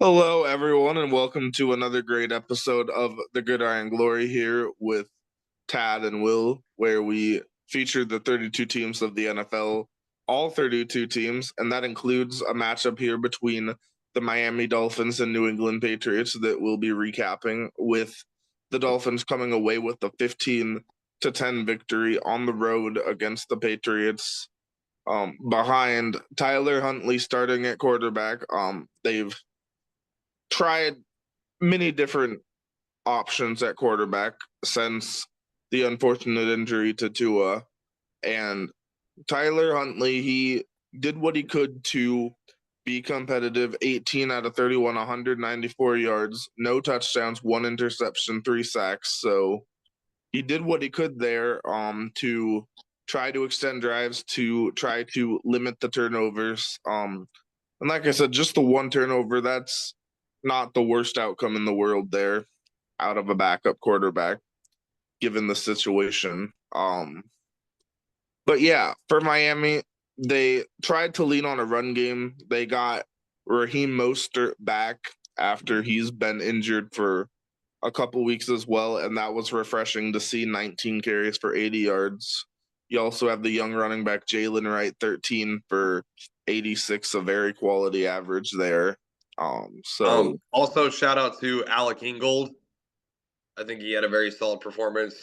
Hello, everyone, and welcome to another great episode of The Gridiron Glory here with Tad and Will, where we feature the 32 teams of the NFL, all 32 teams, and that includes a matchup here between the Miami Dolphins and New England Patriots that we'll be recapping, with the Dolphins coming away with a 15-10 victory on the road against the Patriots. Behind Tyler Huntley starting at quarterback, they've tried many different options at quarterback since the unfortunate injury to Tua. And Tyler Huntley, he did what he could to be competitive. 18 out of 31, 194 yards, no touchdowns, one interception, three sacks. So he did what he could there to try to extend drives, to try to limit the turnovers. And like I said, just the one turnover, that's not the worst outcome in the world there out of a backup quarterback, given the situation. But yeah, for Miami, they tried to lean on a run game. They got Raheem Mostert back after he's been injured for a couple weeks as well, and that was refreshing to see. 19 carries for 80 yards. You also have the young running back Jalen Wright, 13 for 86, a very quality average there. So Also, shout out to Alec Ingold. I think he had a very solid performance.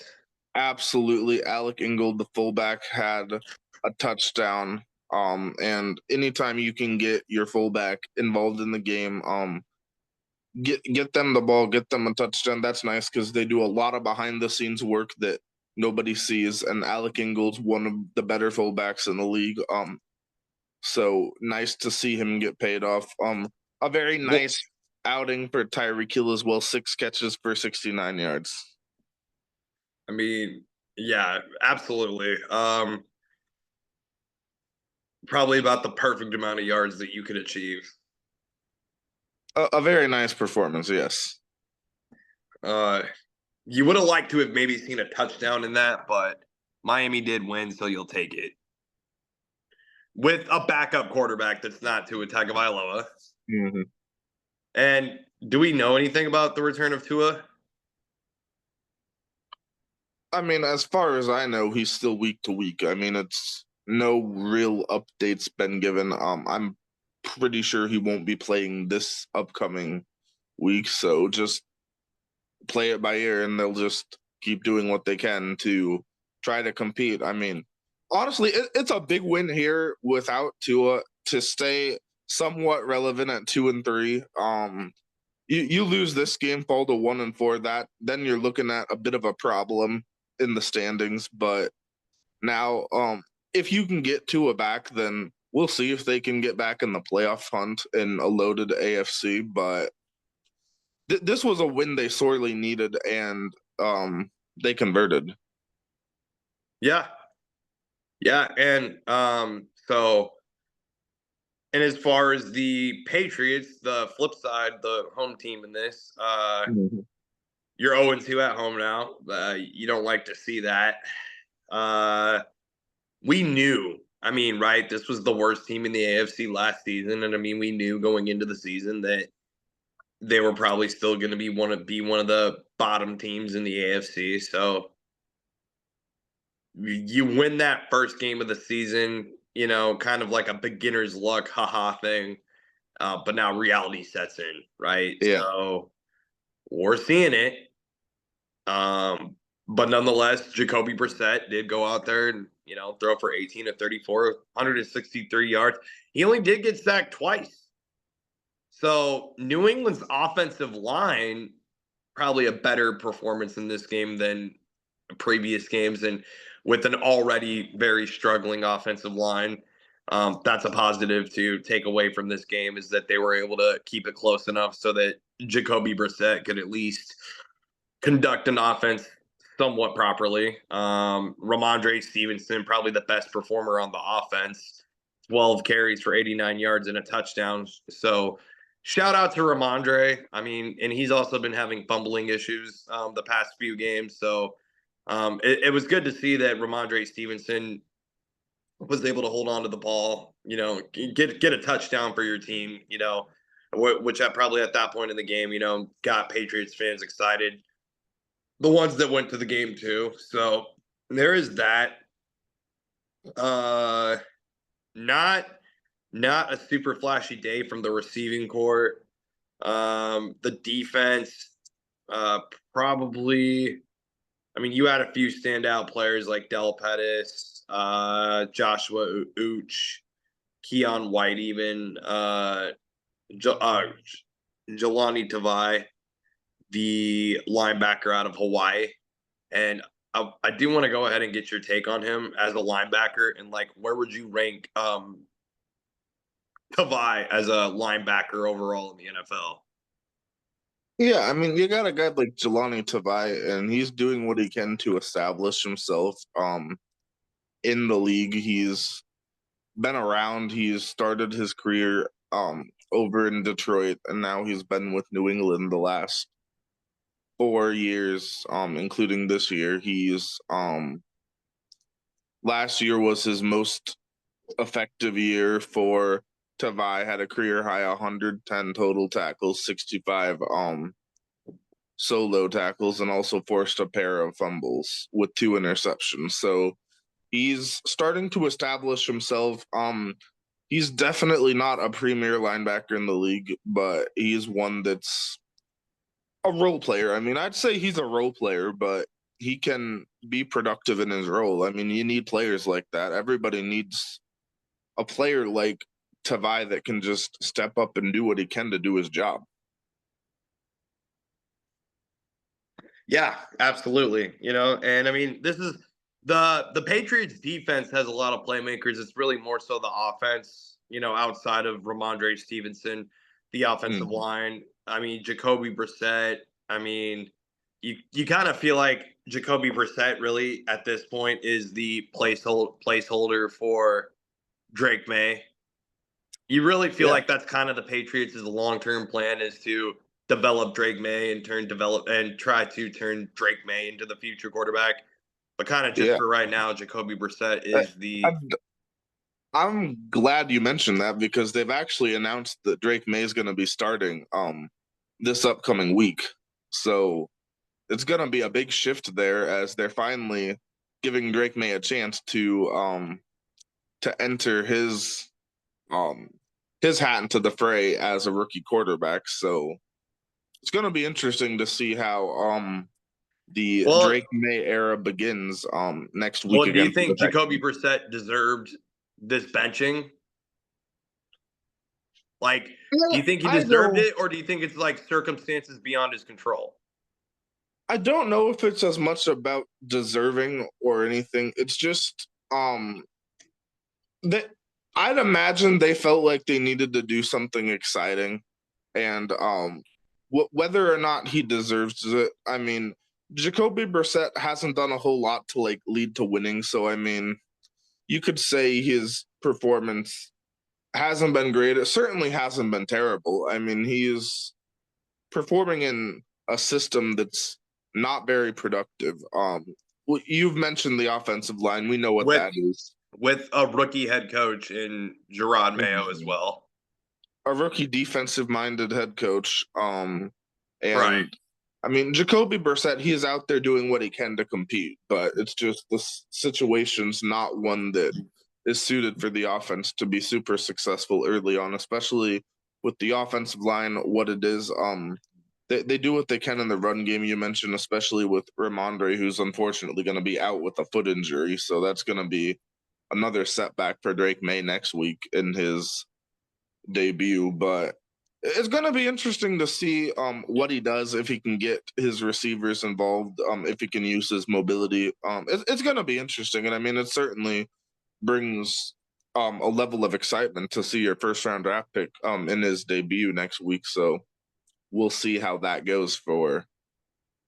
absolutely, Alec Ingold, the fullback, had a touchdown. And anytime you can get your fullback involved in the game, get them the ball, get them a touchdown. That's nice because they do a lot of behind the scenes work that nobody sees. And Alec Ingold's one of the better fullbacks in the league. So nice to see him get paid off. A very nice outing for Tyreek Hill as well. 6 catches for 69 yards. I mean, yeah, absolutely. Probably about the perfect amount of yards that you could achieve. A very nice performance, yes. Uh, you would have liked to have maybe seen a touchdown in that, but Miami did win, so you'll take it. With a backup quarterback that's not Tua Tagovailoa. Mm-hmm. And do we know anything about the return of Tua? I mean, as far as I know, he's still week to week. I mean, it's no real updates been given. I'm pretty sure he won't be playing this upcoming week, so just play it by ear, and they'll just keep doing what they can to try to compete. I mean, honestly, it's a big win here without Tua to stay somewhat relevant at 2-3. You lose this game, fall to 1-4. That then you're looking at a bit of a problem in the standings. But now, if you can get Tua back, then we'll see if they can get back in the playoff hunt in a loaded AFC. But this was a win they sorely needed, and they converted. Yeah. Yeah. And as far as the Patriots, the flip side, the home team in this, Mm-hmm. you're 0-2 at home now. You don't like to see that. Uh, we knew, I mean, right? This was the worst team in the AFC last season, and I mean, we knew going into the season that they were probably still going to be one of the bottom teams in the AFC. So you win that first game of the season, kind of like a beginner's luck, haha thing. But now reality sets in, right? Yeah. So we're seeing it. But nonetheless, Jacoby Brissett did go out there and, throw for 18 of 34, 163 yards. He only did get sacked twice. So New England's offensive line, probably a better performance in this game than previous games. And with an already very struggling offensive line, that's a positive to take away from this game, is that they were able to keep it close enough so that Jacoby Brissett could at least conduct an offense somewhat properly. Ramondre Stevenson, probably the best performer on the offense, 12 carries for 89 yards and a touchdown. So shout out to Ramondre. I mean, and he's also been having fumbling issues the past few games. So it was good to see that Ramondre Stevenson was able to hold on to the ball, get a touchdown for your team, which I probably at that point in the game, got Patriots fans excited. The ones that went to the game too. So there is that. Uh, not not a super flashy day from the receiving core. The defense, uh, probably. I mean, you had a few standout players like Del Pettis, Joshua Uch, Keon White, even Jelani Tavai, the linebacker out of Hawaii. And I do want to go ahead and get your take on him as a linebacker, and like, where would you rank Tavai as a linebacker overall in the NFL? Yeah, I mean, you got a guy like Jelani Tavai, and he's doing what he can to establish himself in the league. He's been around. He's started his career over in Detroit, and now he's been with New England the last 4 years, including this year. He's last year was his most effective year for Tavai. Had a career high 110 total tackles, 65 solo tackles, and also forced a pair of fumbles with 2 interceptions. So he's starting to establish himself. He's definitely not a premier linebacker in the league, but he's one that's a role player. I mean, I'd say he's a role player, but he can be productive in his role. I mean, you need players like that. Everybody needs a player like Tavai that can just step up and do what he can to do his job. Yeah, absolutely. And I mean, this is the Patriots defense has a lot of playmakers. It's really more so the offense, outside of Ramondre Stevenson, the offensive Mm. line. I mean, Jacoby Brissett. I mean, you kind of feel like Jacoby Brissett really at this point is the placeholder for Drake May. You really feel Yeah, like that's kind of the Patriots' long-term plan is to develop Drake May and try to turn Drake May into the future quarterback. But kind of just yeah. for right now, Jacoby Brissett I, is the I'm I'm glad you mentioned that because they've actually announced that Drake May is going to be starting this upcoming week. So it's going to be a big shift there as they're finally giving Drake May a chance to enter um his hat into the fray as a rookie quarterback. So it's going to be interesting to see how the well. Drake May era begins next week Well, do you against the think Jacoby Texans. Brissett deserved this benching? Like, do Yeah, you think he I deserved don't it, or do you think it's like circumstances beyond his control? I don't know if it's as much about deserving or anything. It's just that I'd imagine they felt like they needed to do something exciting, and whether or not he deserves it. I mean, Jacoby Brissett hasn't done a whole lot to like lead to winning, so I mean, you could say his performance hasn't been great. It certainly hasn't been terrible. I mean, he is performing in a system that's not very productive. Well, you've mentioned the offensive line. We know what With that is. with a rookie head coach in Gerard Mayo as Mhm. well. A rookie defensive-minded head coach. Right. And I mean, Jacoby Brissett, he is out there doing what he can to compete, but it's just the situation's not one that is suited for the offense to be super successful early on, especially with the offensive line, what it is. They do what they can in the run game. You mentioned, especially with Ramondre, who's unfortunately going to be out with a foot injury, so that's going to be another setback for Drake May next week in his debut. But it's going to be interesting to see what he does if he can get his receivers involved, if he can use his mobility. It's going to be interesting, and I mean, it certainly brings a level of excitement to see your first round draft pick in his debut next week. So we'll see how that goes for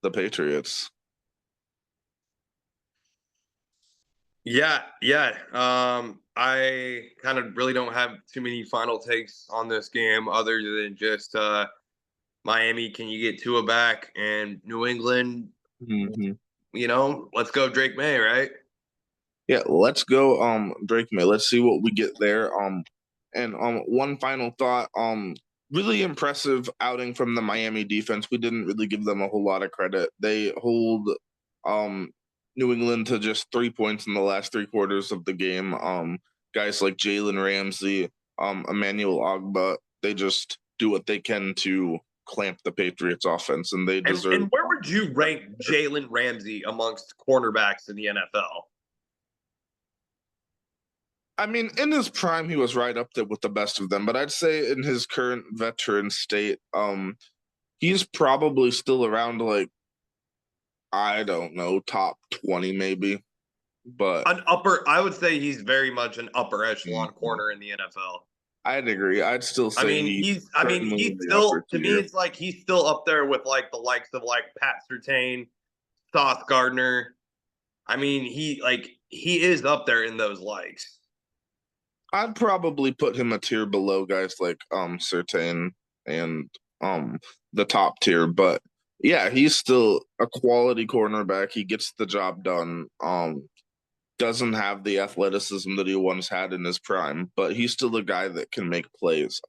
the Patriots. Yeah, yeah. I kind of really don't have too many final takes on this game other than just Miami, can you get Tua back? And New England, Mm-hmm. let's go Drake May, right? Yeah, let's go, Drake May. Let's see what we get there. And one final thought. really impressive outing from the Miami defense. We didn't really give them a whole lot of credit. They hold um, New England to just 3 points in the last three quarters of the game. Guys like Jalen Ramsey, Emmanuel Ogba, they just do what they can to clamp the Patriots offense, and they deserve. And where would you rank Jalen Ramsey amongst cornerbacks in the NFL? I mean, in his prime, he was right up there with the best of them. But I'd say in his current veteran state, he's probably still around like, I don't know, top 20 maybe. But I would say he's very much an upper echelon corner in the NFL. I'd agree. I'd still say he's certainly in the still, upper to me, tier. it's like he's still up there with like the likes of like Pat Surtain, Sauce Gardner. I mean, he is up there in those likes. I'd probably put him a tier below guys like Surtain and the top tier, but yeah, he's still a quality cornerback. He gets the job done. Doesn't have the athleticism that he once had in his prime, but he's still a guy that can make plays.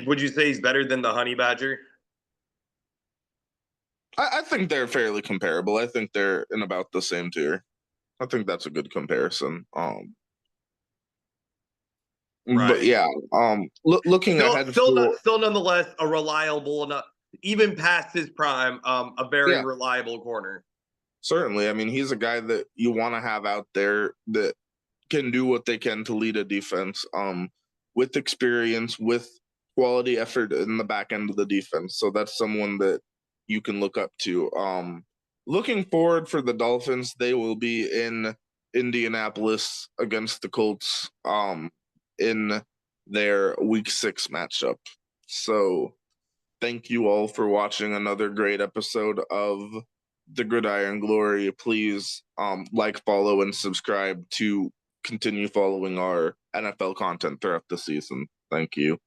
Would you say he's better than the Honey Badger? I think they're fairly comparable. I think they're in about the same tier. I think that's a good comparison. Right. But yeah, looking ahead, still nonetheless a reliable enough, even past his prime, a very reliable corner. Certainly. I mean, he's a guy that you want to have out there that can do what they can to lead a defense, with experience, with quality effort in the back end of the defense. So that's someone that you can look up to. Looking forward for the Dolphins, they will be in Indianapolis against the Colts in their Week 6 matchup. So thank you all for watching another great episode of the Gridiron Glory. Please like, follow, and subscribe to continue following our NFL content throughout the season. Thank you.